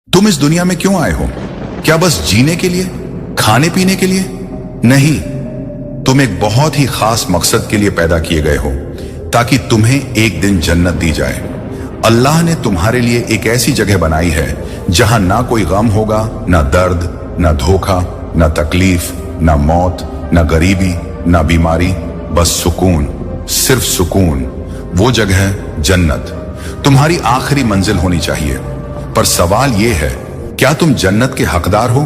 तुम इस दुनिया में क्यों आए हो? क्या बस जीने के लिए, खाने पीने के लिए? नहीं, तुम एक बहुत ही खास मकसद के लिए पैदा किए गए हो, ताकि तुम्हें एक दिन जन्नत दी जाए। अल्लाह ने तुम्हारे लिए एक ऐसी जगह बनाई है जहां ना कोई गम होगा, ना दर्द, ना धोखा, ना तकलीफ, ना मौत, ना गरीबी, ना बीमारी, बस सुकून, सिर्फ सुकून। वो जगह है जन्नत। तुम्हारी आखिरी मंजिल होनी चाहिए। पर सवाल यह है, क्या तुम जन्नत के हकदार हो?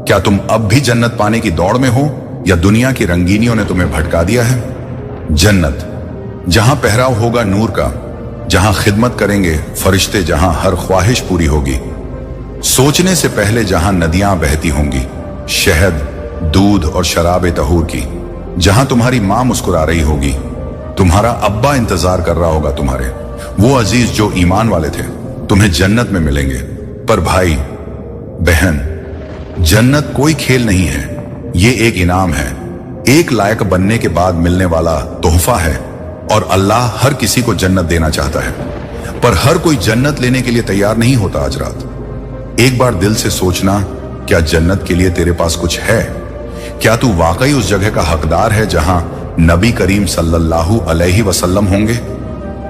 क्या तुम अब भी जन्नत पाने की दौड़ में हो, या दुनिया की रंगीनियों ने तुम्हें भटका दिया है? जन्नत, जहां पहराव होगा नूर का, जहां खिदमत करेंगे फरिश्ते, जहां हर ख्वाहिश पूरी होगी, सोचने से पहले जहां नदियां बहती होंगी, शहद, दूध और शराब तहूर की, जहां तुम्हारी मां मुस्कुरा रही होगी, तुम्हारा अब्बा इंतजार कर रहा होगा, तुम्हारे वो अजीज जो ईमान वाले थे, तुम्हें जन्नत में मिलेंगे। पर भाई बहन, जन्नत कोई खेल नहीं है, ये एक इनाम है, एक लायक बनने के बाद मिलने वाला तोहफा है। और अल्लाह हर किसी को जन्नत देना चाहता है, पर हर कोई जन्नत लेने के लिए तैयार नहीं होता। आज रात एक बार दिल से सोचना, क्या जन्नत के लिए तेरे पास कुछ है? क्या तू वाकई उस जगह का हकदार है जहां नबी करीम सल्लल्लाहु अलैहि वसल्लम होंगे,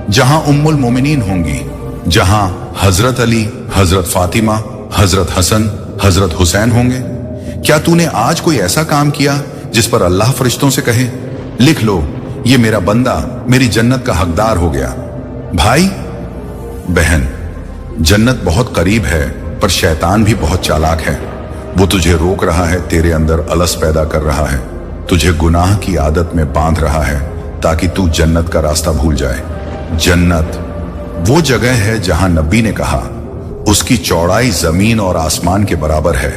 जहां उम्मुल मोमिनीन होंगी, जहां हजरत अली, हजरत फातिमा, हजरत हसन, हजरत हुसैन होंगे? क्या तूने आज कोई ऐसा काम किया जिस पर अल्लाह फरिश्तों से कहे, लिख लो, ये मेरा बंदा मेरी जन्नत का हकदार हो गया? भाई बहन, जन्नत बहुत करीब है, पर शैतान भी बहुत चालाक है। वो तुझे रोक रहा है, तेरे अंदर अलस पैदा कर रहा है, तुझे गुनाह की आदत में बांध रहा है, ताकि तू जन्नत का रास्ता भूल जाए। जन्नत वो जगह है जहां नबी ने कहा, उसकी चौड़ाई जमीन और आसमान के बराबर है।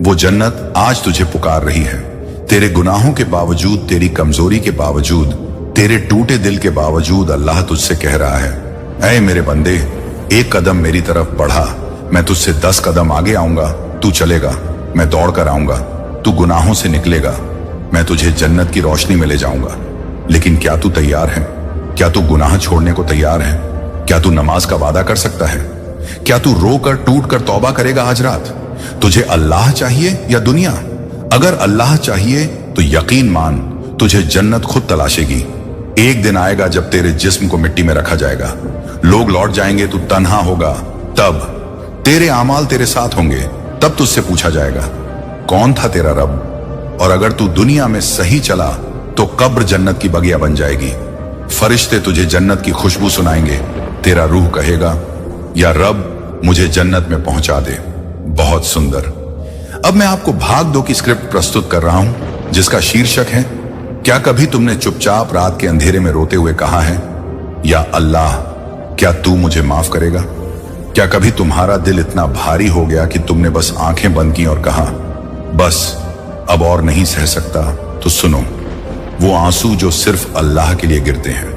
वो जन्नत आज तुझे पुकार रही है, तेरे गुनाहों के बावजूद, तेरी कमजोरी के बावजूद, तेरे टूटे दिल के बावजूद अल्लाह तुझसे कह रहा है, ऐ मेरे बंदे, एक कदम मेरी तरफ बढ़ा, मैं तुझसे 10 कदम आगे आऊंगा, तू चलेगा, मैं दौड़ कर आऊंगा, तू गुनाहों से निकलेगा, मैं तुझे जन्नत की रोशनी में ले जाऊंगा। लेकिन क्या तू तैयार है? क्या तू गुनाह छोड़ने को तैयार है? क्या तू नमाज का वादा कर सकता है? क्या तू रोकर टूट कर तौबा करेगा आज रात? तुझे अल्लाह चाहिए या दुनिया? अगर अल्लाह चाहिए तो यकीन मान, तुझे जन्नत खुद तलाशेगी। एक दिन आएगा जब तेरे जिस्म को मिट्टी में रखा जाएगा, लोग लौट जाएंगे, तू तन्हा होगा, तब तेरे आमाल तेरे साथ होंगे, तब तुझसे पूछा जाएगा, कौन था तेरा रब? और अगर तू दुनिया में सही चला तो कब्र जन्नत की बगिया बन जाएगी। फरिश्ते तुझे जन्नत की खुशबू सुनाएंगे, तेरा रूह कहेगा, या रब मुझे जन्नत में पहुंचा दे। बहुत सुंदर। अब मैं आपको भाग दो की स्क्रिप्ट प्रस्तुत कर रहा हूं, जिसका शीर्षक है, क्या कभी तुमने चुपचाप रात के अंधेरे में रोते हुए कहा है, या अल्लाह क्या तू मुझे माफ करेगा? क्या कभी तुम्हारा दिल इतना भारी हो गया कि तुमने बस आंखें बंद की और कहा, बस अब और नहीं सह सकता? तो सुनो, वो आंसू जो सिर्फ अल्लाह के लिए गिरते हैं,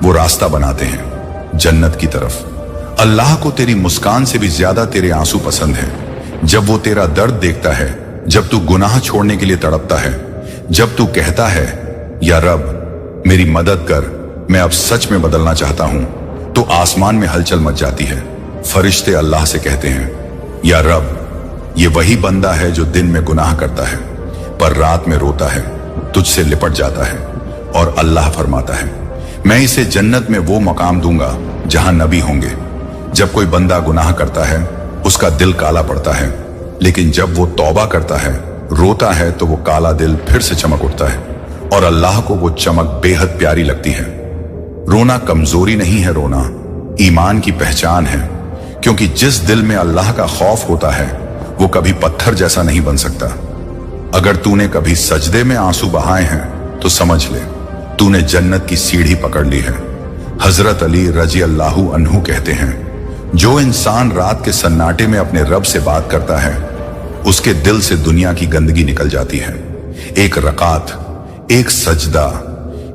वो रास्ता बनाते हैं जन्नत की तरफ। अल्लाह को तेरी मुस्कान से भी ज्यादा तेरे आंसू पसंद है। जब वो तेरा दर्द देखता है, जब तू गुनाह छोड़ने के लिए तड़पता है, जब तू कहता है, या रब मेरी मदद कर, मैं अब सच में बदलना चाहता हूं, तो आसमान में हलचल मच जाती है। फरिश्ते अल्लाह से कहते हैं, या रब ये वही बंदा है जो दिन में गुनाह करता है, पर रात में रोता है, तुझसे लिपट जाता है। और अल्लाह फरमाता है, मैं इसे जन्नत में वो मकाम दूंगा जहां नबी होंगे। जब कोई बंदा गुनाह करता है, उसका दिल काला पड़ता है, लेकिन जब वो तौबा करता है, रोता है, तो वो काला दिल फिर से चमक उठता है, और अल्लाह को वो चमक बेहद प्यारी लगती है। रोना कमजोरी नहीं है, रोना ईमान की पहचान है, क्योंकि जिस दिल में अल्लाह का खौफ होता है, वो कभी पत्थर जैसा नहीं बन सकता। अगर तूने कभी सजदे में आंसू बहाए हैं, तो समझ ले तूने जन्नत की सीढ़ी पकड़ ली है। हजरत अली रजी अल्लाहु अन्हु कहते हैं, जो इंसान रात के सन्नाटे में अपने रब से बात करता है, उसके दिल से दुनिया की गंदगी निकल जाती है। एक रकात, एक सजदा,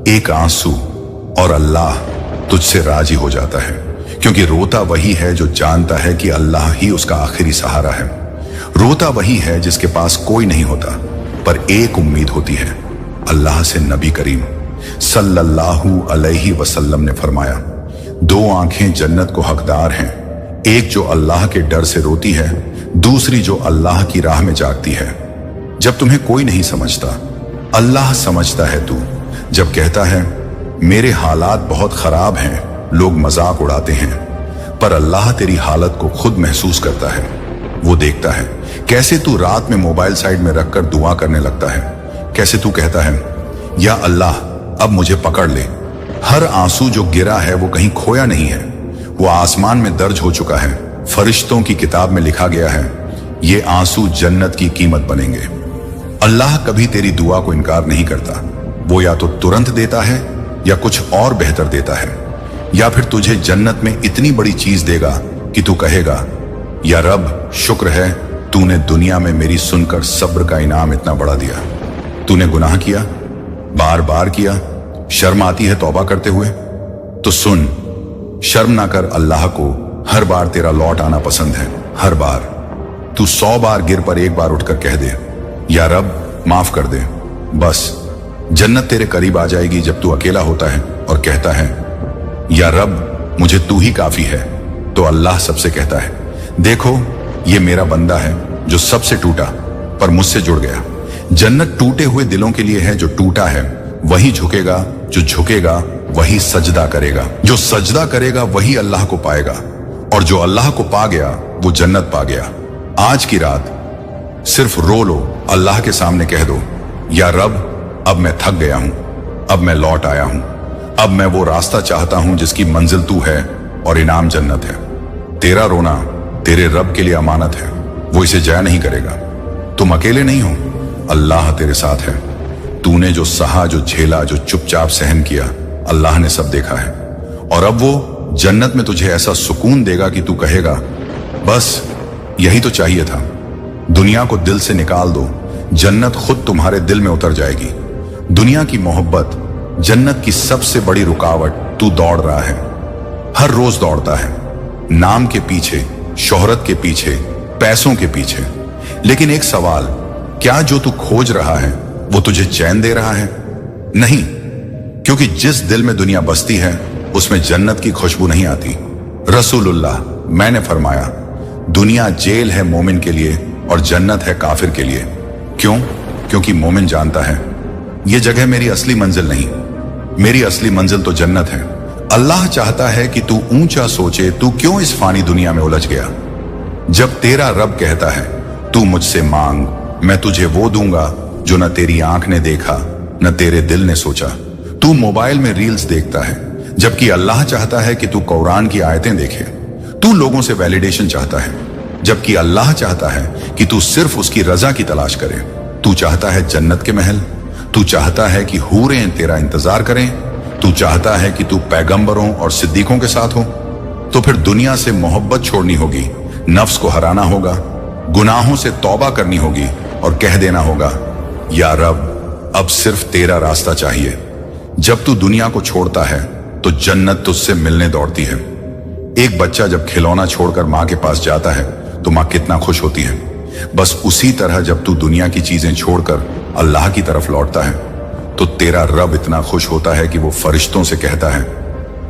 एक आंसू, और अल्लाह तुझसे राजी हो जाता है, क्योंकि रोता वही है जो जानता है कि अल्लाह ही उसका आखिरी सहारा है। रोता वही है जिसके पास कोई नहीं होता, पर एक उम्मीद होती है, अल्लाह से। नबी करीम सल्लल्लाहु अलैहि वसल्लम ने फरमाया, 2 आंखें जन्नत को हकदार हैं, एक जो अल्लाह के डर से रोती है, दूसरी जो अल्लाह की राह में जागती है। जब तुम्हें कोई नहीं समझता, अल्लाह समझता है तू। जब कहता है मेरे हालात बहुत खराब हैं, लोग मजाक उड़ाते हैं, पर अल्लाह तेरी हालत को खुद महसूस करता है। वो देखता है कैसे तू रात में मोबाइल साइड में रखकर दुआ करने लगता है, कैसे तू कहता है या अल्लाह अब मुझे पकड़ ले। हर आंसू जो गिरा है वो कहीं खोया नहीं है, वो आसमान में दर्ज हो चुका है। फरिश्तों की किताब में लिखा गया है ये आंसू जन्नत की कीमत बनेंगे। अल्लाह कभी तेरी दुआ को इनकार नहीं करता। वो या तो तुरंत देता है या कुछ और बेहतर देता है, या फिर तुझे जन्नत में इतनी बड़ी चीज देगा कि तू कहेगा या रब शुक्र है तूने दुनिया में मेरी सुनकर सब्र का इनाम इतना बड़ा दिया। तूने गुनाह किया, बार बार किया, शर्म आती है तौबा करते हुए, तो सुन, शर्म ना कर। अल्लाह को हर बार तेरा लौट आना पसंद है। हर बार तू 100 बार गिर पर एक बार उठकर कह दे या रब माफ कर दे। बस जन्नत तेरे करीब आ जाएगी जब तू अकेला होता है और कहता है या रब मुझे तू ही काफी है। तो अल्लाह सबसे कहता है देखो ये मेरा बंदा है जो सबसे टूटा पर मुझसे जुड़ गया। जन्नत टूटे हुए दिलों के लिए है। जो टूटा है वही झुकेगा, जो झुकेगा वही सजदा करेगा, जो सजदा करेगा वही अल्लाह को पाएगा, और जो अल्लाह को पा गया वो जन्नत पा गया। आज की रात सिर्फ रो लो, अल्लाह के सामने कह दो या रब अब मैं थक गया हूं, अब मैं लौट आया हूं, अब मैं वो रास्ता चाहता हूं जिसकी मंजिल तू है और इनाम जन्नत है। तेरा रोना तेरे रब के लिए अमानत है, वो इसे जाया नहीं करेगा। तुम अकेले नहीं हो, अल्लाह तेरे साथ है। तूने जो सहा, जो झेला, जो चुपचाप सहन किया, अल्लाह ने सब देखा है। और अब वो जन्नत में तुझे ऐसा सुकून देगा कि तू कहेगा बस यही तो चाहिए था। दुनिया को दिल से निकाल दो, जन्नत खुद तुम्हारे दिल में उतर जाएगी। दुनिया की मोहब्बत, जन्नत की सबसे बड़ी रुकावट तू दौड़ रहा है, हर रोज दौड़ता है, नाम के पीछे, शोहरत के पीछे, पैसों के पीछे। लेकिन एक सवाल, क्या जो तू खोज रहा है वो तुझे चैन दे रहा है? नहीं, क्योंकि जिस दिल में दुनिया बसती है उसमें जन्नत की खुशबू नहीं आती। रसूलुल्लाह मैंने फरमाया दुनिया जेल है मोमिन के लिए और जन्नत है काफिर के लिए। क्यों? क्योंकि मोमिन जानता है ये जगह मेरी असली मंजिल नहीं, मेरी असली मंजिल तो जन्नत है। अल्लाह चाहता है कि तू ऊंचा सोचे, तू क्यों इस फानी दुनिया में उलझ गया। जब तेरा रब कहता है तू मुझसे मांग, मैं तुझे वो दूंगा जो न तेरी आंख ने देखा न तेरे दिल ने सोचा। तू मोबाइल में रील्स देखता है जबकि अल्लाह चाहता है कि तू कुरान की आयतें देखे। तू लोगों से वैलिडेशन चाहता है जबकि अल्लाह चाहता है कि तू सिर्फ उसकी रजा की तलाश करे। तू चाहता है जन्नत के महल, तू चाहता है कि हूरें तेरा इंतजार करें, तू चाहता है कि तू पैगंबरों और सिद्दीकों के साथ हो। तो फिर दुनिया से मोहब्बत छोड़नी होगी, नफ्स को हराना होगा, गुनाहों से तौबा करनी होगी और कह देना होगा या रब अब सिर्फ तेरा रास्ता चाहिए। जब तू दुनिया को छोड़ता है तो जन्नत तुझसे मिलने दौड़ती है। एक बच्चा जब खिलौना छोड़कर माँ के पास जाता है तो माँ कितना खुश होती है। बस उसी तरह जब तू दुनिया की चीजें छोड़कर अल्लाह की तरफ लौटता है तो तेरा रब इतना खुश होता है कि वो फरिश्तों से कहता है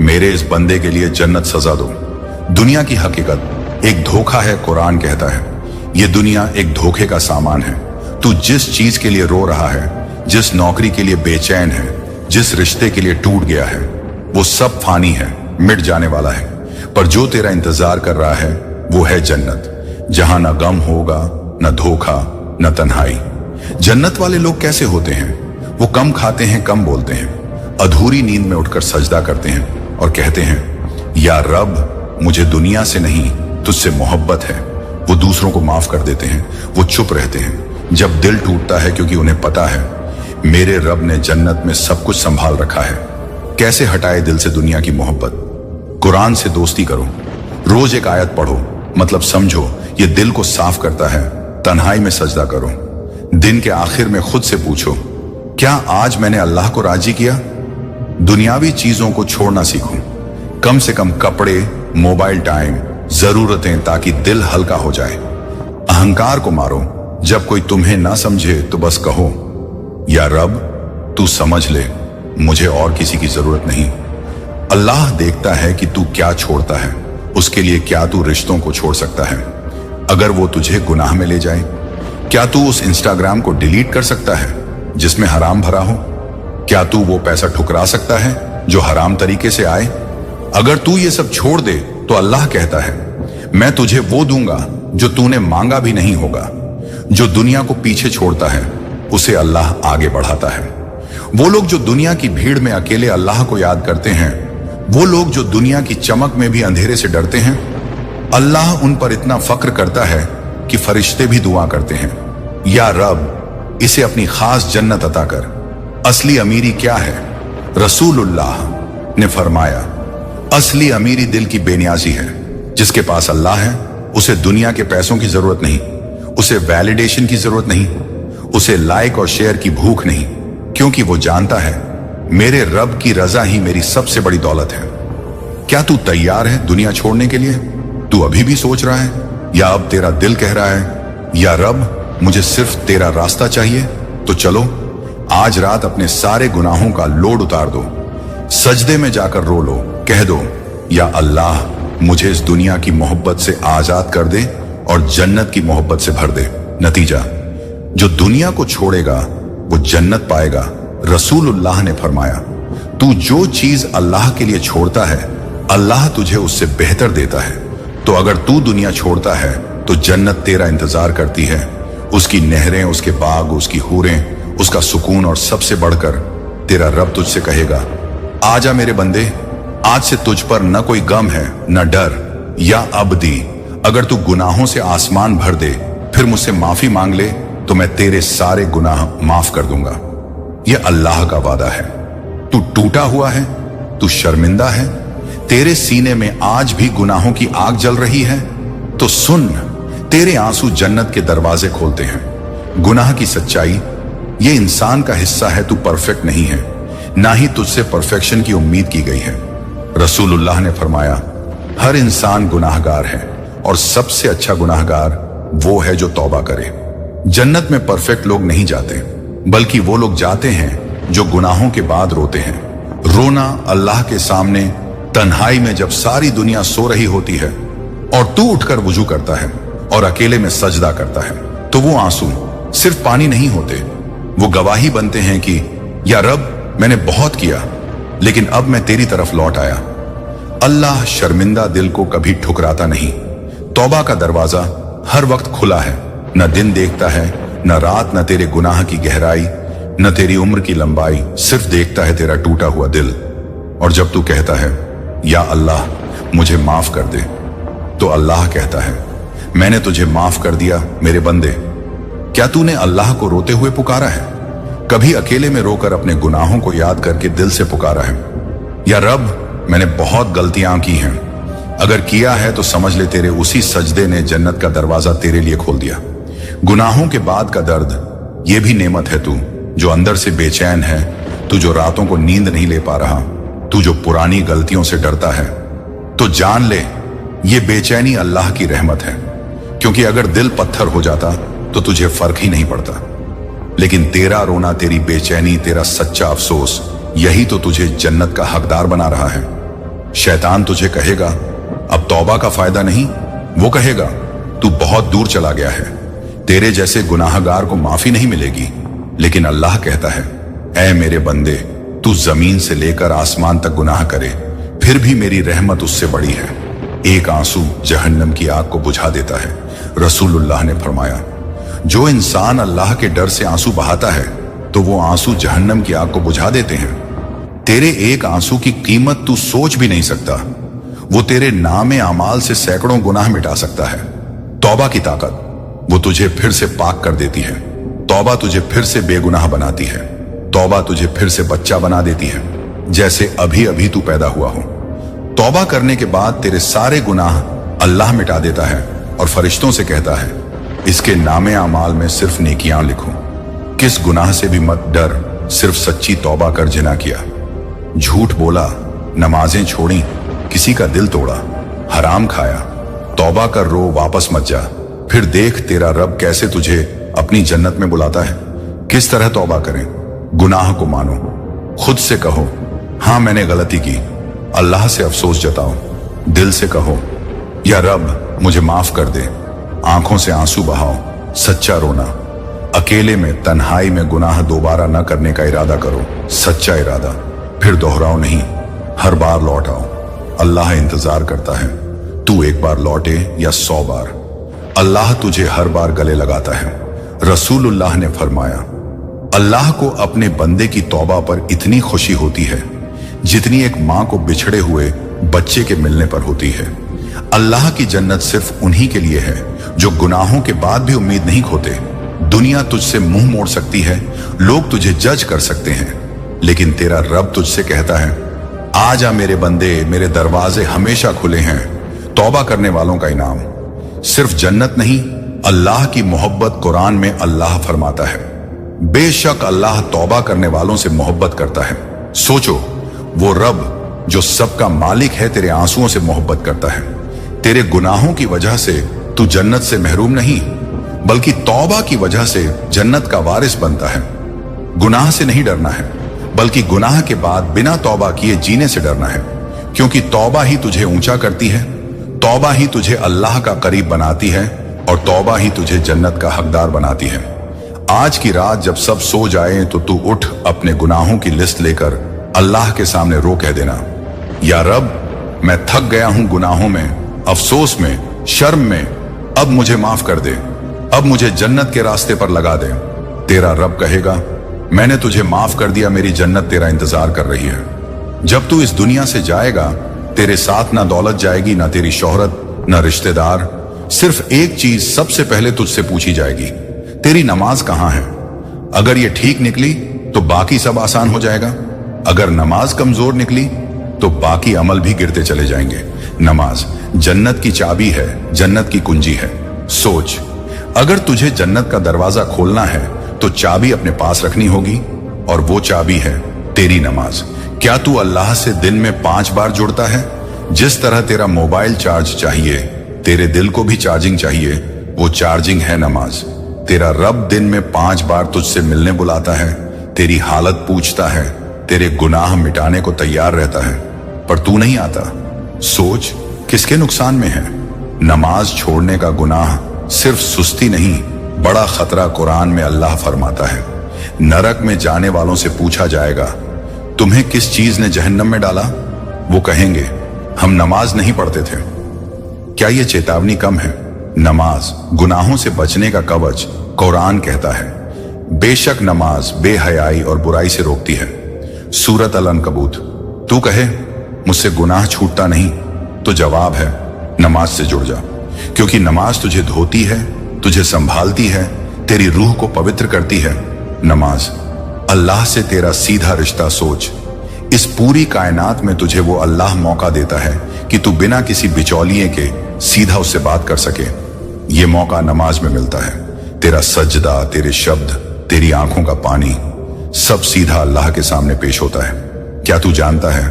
मेरे इस बंदे के लिए जन्नत सजा दो। दुनिया की हकीकत एक धोखा है, कुरान कहता है ये दुनिया एक धोखे का सामान है। तू जिस चीज के लिए रो रहा है, जिस नौकरी के लिए बेचैन है, जिस रिश्ते के लिए टूट गया है, वो सब फानी है, मिट जाने वाला है। पर जो तेरा इंतजार कर रहा है वो है जन्नत, जहां ना गम होगा, न धोखा, न तन्हाई। जन्नत वाले लोग कैसे होते हैं? वो कम खाते हैं, कम बोलते हैं, अधूरी नींद में उठकर सजदा करते हैं और कहते हैं या रब मुझे दुनिया से नहीं तुझसे मोहब्बत है। वो दूसरों को माफ कर देते हैं, वो चुप रहते हैं जब दिल टूटता है, क्योंकि उन्हें पता है मेरे रब ने जन्नत में सब कुछ संभाल रखा है। कैसे हटाए दिल से दुनिया की मोहब्बत? कुरान से दोस्ती करो, रोज एक आयत पढ़ो, मतलब समझो ये दिल को साफ करता है। तन्हाई में सजदा करो, दिन के आखिर में खुद से पूछो क्या आज मैंने अल्लाह को राजी किया? दुनियावी चीजों को छोड़ना सीखो, कम से कम कपड़े, मोबाइल टाइम, जरूरतें, ताकि दिल हल्का हो जाए। अहंकार को मारो, जब कोई तुम्हें ना समझे तो बस कहो या रब तू समझ ले, मुझे और किसी की जरूरत नहीं। अल्लाह देखता है कि तू क्या छोड़ता है, उसके लिए क्या तू रिश्तों को छोड़ सकता है अगर वो तुझे गुनाह में ले जाए? क्या तू उस इंस्टाग्राम को डिलीट कर सकता है जिसमें हराम भरा हो? क्या तू वो पैसा ठुकरा सकता है जो हराम तरीके से आए? अगर तू ये सब छोड़ दे तो अल्लाह कहता है, मैं तुझे वो दूंगा जो तूने मांगा भी नहीं होगा। जो दुनिया को पीछे छोड़ता है उसे अल्लाह आगे बढ़ाता है। वो लोग जो दुनिया की भीड़ में अकेले अल्लाह को याद करते हैं, वो लोग जो दुनिया की चमक में भी अंधेरे से डरते हैं, अल्लाह उन पर इतना फक्र करता है कि फरिश्ते भी दुआ करते हैं, या रब इसे अपनी खास जन्नत अता कर। असली अमीरी क्या है? रसूलुल्लाह ने फरमाया, असली अमीरी दिल की बेनियाजी है। जिसके पास अल्लाह है उसे दुनिया के पैसों की जरूरत नहीं, उसे वैलिडेशन की जरूरत नहीं, उसे लाइक और शेयर की भूख नहीं, क्योंकि वो जानता है मेरे रब की रजा ही मेरी सबसे बड़ी दौलत है। क्या तू तैयार है दुनिया छोड़ने के लिए? तू अभी भी सोच रहा है, या अब तेरा दिल कह रहा है, या रब मुझे सिर्फ तेरा रास्ता चाहिए? तो चलो आज रात अपने सारे गुनाहों का लोड उतार दो, सजदे में जाकर रो लो, कह दो, या अल्लाह मुझे इस दुनिया की मोहब्बत से आजाद कर दे और जन्नत की मोहब्बत से भर दे। नतीजा, जो दुनिया को छोड़ेगा वो जन्नत पाएगा। रसूलुल्लाह ने फरमाया, तू जो चीज अल्लाह के लिए छोड़ता है अल्लाह तुझे उससे बेहतर देता है। तो अगर तू दुनिया छोड़ता है तो जन्नत तेरा इंतजार करती है, उसकी नहरें, उसके बाग, उसकी हूरें, उसका सुकून, और सबसे बढ़कर तेरा रब तुझसे कहेगा, आजा मेरे बंदे, आज से तुझ पर न कोई गम है न डर। या अब्दी, अगर तू गुनाहों से आसमान भर दे फिर मुझसे माफी मांग ले तो मैं तेरे सारे गुनाह माफ कर दूंगा। यह अल्लाह का वादा है। तू टूटा हुआ है, तू शर्मिंदा है, तेरे सीने में आज भी गुनाहों की आग जल रही है, तो सुन, तेरे आंसू जन्नत के दरवाजे खोलते हैं। गुनाह की सच्चाई, ये इंसान का हिस्सा है, तू परफेक्ट नहीं है, ना ही तुझसे परफेक्शन की उम्मीद की गई है। रसूलुल्लाह ने फरमाया, हर इंसान गुनाहगार है और सबसे अच्छा गुनाहगार वो है जो तौबा करे। जन्नत में परफेक्ट लोग नहीं जाते, बल्कि वो लोग जाते हैं जो गुनाहों के बाद रोते हैं। रोना अल्लाह के सामने तन्हाई में, जब सारी दुनिया सो रही होती है और तू उठकर वुजू करता है और अकेले में सजदा करता है, तो वो आंसू सिर्फ पानी नहीं होते, वो गवाही बनते हैं कि या रब मैंने बहुत किया लेकिन अब मैं तेरी तरफ लौट आया। अल्लाह शर्मिंदा दिल को कभी ठुकराता नहीं। तौबा का दरवाजा हर वक्त खुला है, न दिन देखता है न रात, न तेरे गुनाह की गहराई न तेरी उम्र की लंबाई, सिर्फ देखता है तेरा टूटा हुआ दिल। और जब तू कहता है या अल्लाह मुझे माफ कर दे, तो अल्लाह कहता है मैंने तुझे माफ कर दिया मेरे बंदे। क्या तूने अल्लाह को रोते हुए पुकारा है? कभी अकेले में रोकर अपने गुनाहों को याद करके दिल से पुकारा है, या रब मैंने बहुत गलतियां की हैं? अगर किया है तो समझ ले तेरे उसी सजदे ने जन्नत का दरवाजा तेरे लिए खोल दिया। गुनाहों के बाद का दर्द, ये भी नेमत है। तू जो अंदर से बेचैन है, तू जो रातों को नींद नहीं ले पा रहा, तू जो पुरानी गलतियों से डरता है, तो जान ले ये बेचैनी अल्लाह की रहमत है। क्योंकि अगर दिल पत्थर हो जाता तो तुझे फर्क ही नहीं पड़ता। लेकिन तेरा रोना, तेरी बेचैनी, तेरा सच्चा अफसोस, यही तो तुझे जन्नत का हकदार बना रहा है। शैतान तुझे कहेगा अब तौबा का फायदा नहीं, वो कहेगा तू बहुत दूर चला गया है, तेरे जैसे गुनाहगार को माफी नहीं मिलेगी। लेकिन अल्लाह कहता है, ऐ मेरे बंदे, तू जमीन से लेकर आसमान तक गुनाह करे, फिर भी मेरी रहमत उससे बड़ी है। एक आंसू जहन्नम की आग को बुझा देता है। रसूलुल्लाह ने फरमाया, जो इंसान अल्लाह के डर से आंसू बहाता है तो वो आंसू जहन्नम की आग को बुझा देते हैं। तेरे एक आंसू की कीमत तू सोच भी नहीं सकता, वो तेरे नामे अमाल से सैकड़ों गुनाह मिटा सकता है। तौबा की ताकत, वो तुझे फिर से पाक कर देती है। तौबा तुझे फिर से बेगुनाह बनाती है। तौबा तुझे फिर से बच्चा बना देती है, जैसे अभी अभी तू पैदा हुआ हो। तौबा करने के बाद तेरे सारे गुनाह अल्लाह मिटा देता है और फरिश्तों से कहता है, इसके नामे अमाल में सिर्फ नेकियां लिखो। किस गुनाह से भी मत डर, सिर्फ सच्ची तौबा कर जिना किया, झूठ बोला, नमाजें छोड़ी, किसी का दिल तोड़ा, हराम खाया, तौबा कर रो, वापस मत जा। फिर देख तेरा रब कैसे तुझे अपनी जन्नत में बुलाता है। किस तरह तौबा करें? गुनाह को मानो, खुद से कहो हाँ मैंने गलती की, अल्लाह से अफसोस जताओ, दिल से कहो या रब मुझे माफ कर दे, आंखों से आंसू बहाओ, सच्चा रोना, अकेले में तन्हाई में गुनाह दोबारा न करने का इरादा करो, सच्चा इरादा, फिर दोहराओ नहीं, हर बार लौट आओ। अल्लाह इंतजार करता है, तू एक बार लौटे या 100 बार। अल्लाह तुझे हर बार गले लगाता है। रसूलुल्लाह ने फरमाया, अल्लाह को अपने बंदे की तौबा पर इतनी खुशी होती है जितनी एक मां को बिछड़े हुए बच्चे के मिलने पर होती है। अल्लाह की जन्नत सिर्फ उन्हीं के लिए है जो गुनाहों के बाद भी उम्मीद नहीं खोते। दुनिया तुझसे मुंह मोड़ सकती है, लोग तुझे जज कर सकते हैं, लेकिन तेरा रब तुझसे कहता है, आजा मेरे बंदे, मेरे दरवाजे हमेशा खुले हैं। तौबा करने वालों का इनाम सिर्फ जन्नत नहीं, अल्लाह की मोहब्बत। कुरान में अल्लाह फरमाता है, बेशक अल्लाह तौबा करने वालों से मोहब्बत करता है। सोचो, वो रब जो सबका मालिक है तेरे आंसुओं से मोहब्बत करता है। तेरे गुनाहों की वजह से तू जन्नत से महरूम नहीं, बल्कि तौबा की वजह से जन्नत का वारिस बनता है। गुनाह से नहीं डरना है, बल्कि गुनाह के बाद बिना तौबा किए जीने से डरना है, क्योंकि तौबा ही तुझे ऊंचा करती है, तौबा ही तुझे अल्लाह का करीब बनाती है, और तौबा ही तुझे जन्नत का हकदार बनाती है। आज की रात जब सब सो जाए तो तू उठ, अपने गुनाहों की लिस्ट लेकर अल्लाह के सामने रो कह देना, या रब मैं थक गया हूं गुनाहों में, अफसोस में, शर्म में, अब मुझे माफ कर दे, अब मुझे जन्नत के रास्ते पर लगा दे। तेरा रब कहेगा, मैंने तुझे माफ कर दिया, मेरी जन्नत तेरा इंतजार कर रही है। जब तू इस दुनिया से जाएगा, तेरे साथ ना दौलत जाएगी, ना तेरी शोहरत, ना रिश्तेदार। सिर्फ एक चीज सबसे पहले तुझसे पूछी जाएगी, तेरी नमाज कहां है? अगर ये ठीक निकली तो बाकी सब आसान हो जाएगा, अगर नमाज कमजोर निकली तो बाकी अमल भी गिरते चले जाएंगे। नमाज जन्नत की चाबी है, जन्नत की कुंजी है। सोच, अगर तुझे जन्नत का दरवाजा खोलना है तो चाबी अपने पास रखनी होगी, और वो चाबी है तेरी नमाज। क्या तू अल्लाह से दिन में 5 बार जुड़ता है? जिस तरह तेरा मोबाइल चार्ज चाहिए, तेरे दिल को भी चार्जिंग चाहिए, वो चार्जिंग है नमाज। तेरा रब दिन में 5 बार तुझसे मिलने बुलाता है, तेरी हालत पूछता है, तेरे गुनाह मिटाने को तैयार रहता है, पर तू नहीं आता। सोच, किसके नुकसान में है? नमाज छोड़ने का गुनाह सिर्फ सुस्ती नहीं, बड़ा खतरा। कुरान में अल्लाह फरमाता है, नरक में जाने वालों से पूछा जाएगा, तुम्हें किस चीज ने जहन्नम में डाला? वो कहेंगे, हम नमाज नहीं पढ़ते थे। क्या ये चेतावनी कम है? नमाज गुनाहों से बचने का कवच। कुरान कहता है, बेशक नमाज बेहयाई और बुराई से रोकती है। सूरत अल-अनकबूत। तू कहे, मुझसे गुनाह छूटता नहीं, तो जवाब है, नमाज से जुड़ जा, क्योंकि नमाज तुझे धोती है, तुझे संभालती है, तेरी रूह को पवित्र करती है। नमाज अल्लाह से तेरा सीधा रिश्ता। सोच, इस पूरी कायनात में तुझे वो अल्लाह मौका देता है कि तू बिना किसी बिचौलिए के सीधा उससे बात कर सके। ये मौका नमाज में मिलता है। तेरा सजदा, तेरे शब्द, तेरी आंखों का पानी, सब सीधा अल्लाह के सामने पेश होता है। क्या तू जानता है,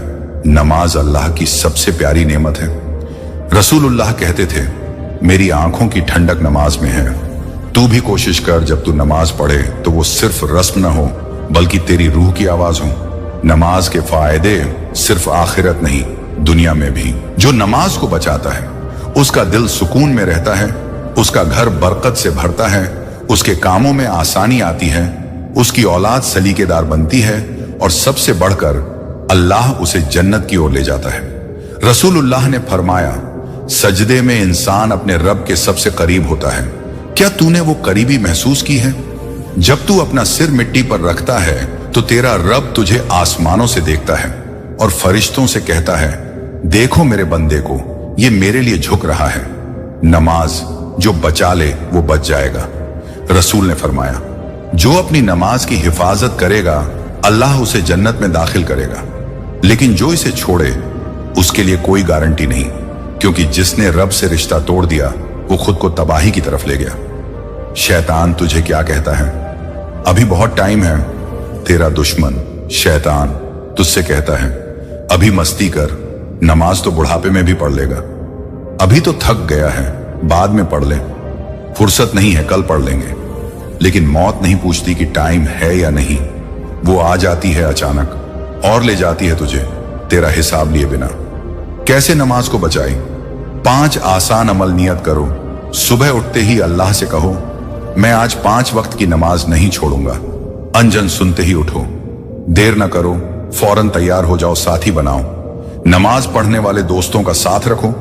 नमाज अल्लाह की सबसे प्यारी नेमत है। रसूलुल्लाह कहते थे, मेरी आंखों की ठंडक नमाज में है। तू भी कोशिश कर, जब तू नमाज पढ़े तो वो सिर्फ रस्म न हो, बल्कि तेरी रूह की आवाज हो। नमाज के फायदे सिर्फ आखिरत नहीं, दुनिया में भी। जो नमाज को बचाता है उसका दिल सुकून में रहता है, उसका घर बरकत से भरता है, उसके कामों में आसानी आती है, उसकी औलाद सलीकेदार बनती है, और सबसे बढ़कर अल्लाह उसे जन्नत की ओर ले जाता है। रसूलुल्लाह ने फरमाया, सजदे में इंसान अपने रब के सबसे करीब होता है। क्या तूने वो करीबी महसूस की है? जब तू अपना सिर मिट्टी पर रखता है तो तेरा रब तुझे आसमानों से देखता है और फरिश्तों से कहता है, देखो मेरे बंदे को, ये मेरे लिए झुक रहा है। नमाज जो बचा ले वो बच जाएगा। रसूल ने फरमाया, जो अपनी नमाज की हिफाजत करेगा अल्लाह उसे जन्नत में दाखिल करेगा, लेकिन जो इसे छोड़े उसके लिए कोई गारंटी नहीं, क्योंकि जिसने रब से रिश्ता तोड़ दिया वो खुद को तबाही की तरफ ले गया। शैतान तुझे क्या कहता है? अभी बहुत टाइम है। तेरा दुश्मन शैतान तुझसे कहता है, अभी मस्ती कर, नमाज तो बुढ़ापे में भी पढ़ लेगा। अभी तो थक गया है, बाद में पढ़ ले, फुर्सत नहीं है, कल पढ़ लेंगे। लेकिन मौत नहीं पूछती कि टाइम है या नहीं, वो आ जाती है अचानक और ले जाती है तुझे तेरा हिसाब लिए बिना। कैसे नमाज को बचाई? 5 आसान अमल नियत करो। सुबह उठते ही अल्लाह से कहो, मैं आज 5 वक्त की नमाज नहीं छोड़ूंगा। अंजन सुनते ही उठो, देर न करो, फौरन तैयार हो जाओ, साथी बनाओ। नमाज पढ़ने वाले दोस्तों का साथ रखो।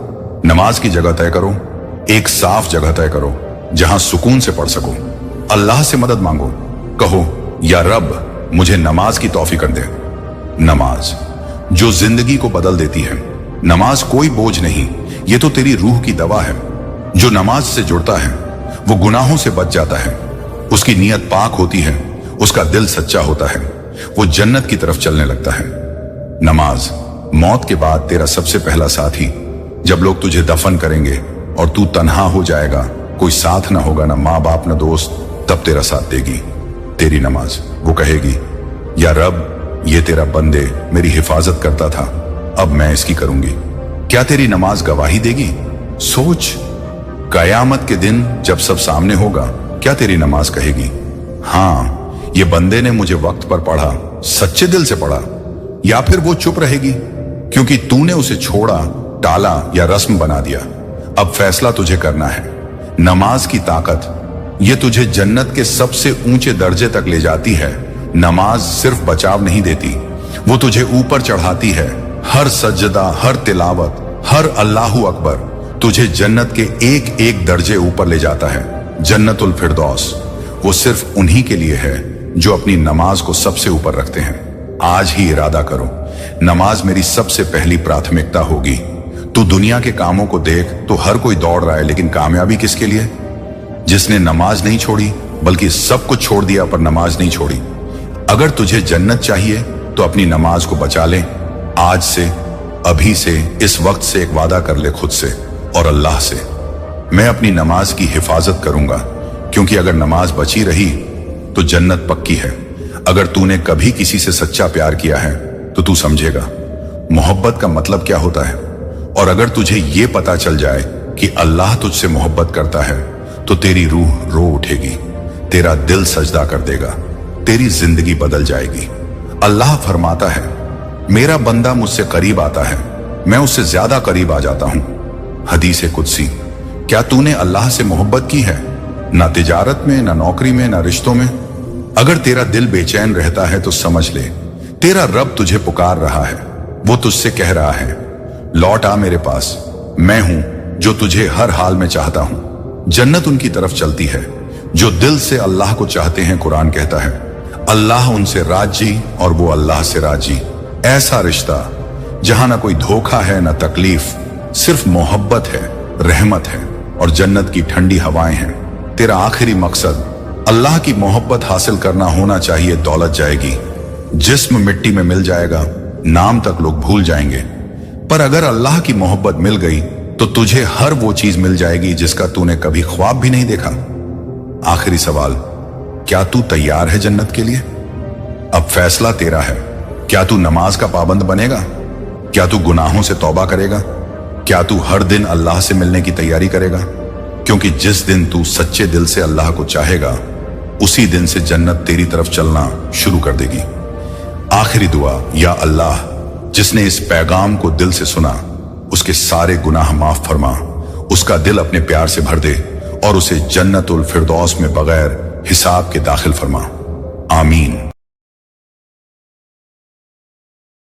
नमाज की जगह तय करो, एक साफ जगह तय करो जहां सुकून से पढ़ सको। अल्लाह से मदद मांगो, कहो या रब मुझे नमाज की तौफीक कर दे। नमाज जो जिंदगी को बदल देती है। नमाज कोई बोझ नहीं, ये तो तेरी रूह की दवा है। जो नमाज से जुड़ता है वो गुनाहों से बच जाता है, उसकी नीयत पाक होती है, उसका दिल सच्चा होता है, वो जन्नत की तरफ चलने लगता है। नमाज मौत के बाद तेरा सबसे पहला साथी। जब लोग तुझे दफन करेंगे और तू तन्हा हो जाएगा, कोई साथ ना होगा, ना माँ बाप ना दोस्त, तब तेरा साथ देगी तेरी नमाज। वो कहेगी, या रब ये तेरा बंदे मेरी हिफाजत करता था, अब मैं इसकी करूंगी। क्या तेरी नमाज गवाही देगी? सोच, कयामत के दिन जब सब सामने होगा, क्या तेरी नमाज कहेगी, हाँ ये बंदे ने मुझे वक्त पर पढ़ा, सच्चे दिल से पढ़ा? या फिर वो चुप रहेगी क्योंकि तूने उसे छोड़ा, टाला या रस्म बना दिया? अब फैसला तुझे करना है। नमाज की ताकत ये तुझे जन्नत के सबसे ऊंचे दर्जे तक ले जाती है। नमाज सिर्फ बचाव नहीं देती, वो तुझे ऊपर चढ़ाती है। हर सजदा, हर तिलावत, हर अल्लाहू अकबर तुझे जन्नत के एक एक दर्जे ऊपर ले जाता है। जन्नतुल फिरदौस वो सिर्फ उन्हीं के लिए है जो अपनी नमाज को सबसे ऊपर रखते हैं। आज ही इरादा करो, नमाज मेरी सबसे पहली प्राथमिकता होगी। तू दुनिया के कामों को देख तो हर कोई दौड़ रहा है, लेकिन कामयाबी किसके लिए? जिसने नमाज नहीं छोड़ी, बल्कि सब कुछ छोड़ दिया पर नमाज नहीं छोड़ी। अगर तुझे जन्नत चाहिए तो अपनी नमाज को बचा ले। आज से, अभी से, इस वक्त से एक वादा कर ले खुद से और अल्लाह से, मैं अपनी नमाज की हिफाजत करूंगा, क्योंकि अगर नमाज बची रही तो जन्नत पक्की है। अगर तूने कभी किसी से सच्चा प्यार किया है तो तू समझेगा मोहब्बत का मतलब क्या होता है। और अगर तुझे ये पता चल जाए कि अल्लाह तुझसे मोहब्बत करता है तो तेरी रूह रो उठेगी, तेरा दिल सजदा कर देगा, तेरी जिंदगी बदल जाएगी। अल्लाह फरमाता है, मेरा बंदा मुझसे करीब आता है, मैं उससे ज्यादा करीब आ जाता हूं। हदीस कुदसी। क्या तूने अल्लाह से मोहब्बत की है? ना तिजारत में, ना नौकरी में, ना रिश्तों में। अगर तेरा दिल बेचैन रहता है तो समझ ले, तेरा रब तुझे पुकार रहा है। वो तुझसे कह रहा है, लौट आ मेरे पास, मैं हूं जो तुझे हर हाल में चाहता हूं। जन्नत उनकी तरफ चलती है जो दिल से अल्लाह को चाहते हैं। कुरान कहता है, अल्लाह उनसे राजी और वो अल्लाह से राजी। ऐसा रिश्ता जहां ना कोई धोखा है, ना तकलीफ, सिर्फ मोहब्बत है, रहमत है और जन्नत की ठंडी हवाएं हैं। तेरा आखिरी मकसद अल्लाह की मोहब्बत हासिल करना होना चाहिए। दौलत जाएगी, जिस्म मिट्टी में मिल जाएगा, नाम तक लोग भूल जाएंगे, पर अगर अल्लाह की मोहब्बत मिल गई तो तुझे हर वो चीज मिल जाएगी जिसका तूने कभी ख्वाब भी नहीं देखा। आखिरी सवाल, क्या तू तैयार है जन्नत के लिए? अब फैसला तेरा है। क्या तू नमाज का पाबंद बनेगा? क्या तू गुनाहों से तौबा करेगा? क्या तू हर दिन अल्लाह से मिलने की तैयारी करेगा? क्योंकि जिस दिन तू सच्चे दिल से अल्लाह को चाहेगा, उसी दिन से जन्नत तेरी तरफ चलना शुरू कर देगी। आखिरी दुआ, या अल्लाह, जिसने इस पैगाम को दिल से सुना, उसके सारे गुनाह माफ फरमा, उसका दिल अपने प्यार से भर दे और उसे जन्नतुल फिरदौस में बगैर हिसाब के दाखिल फरमा। आमीन।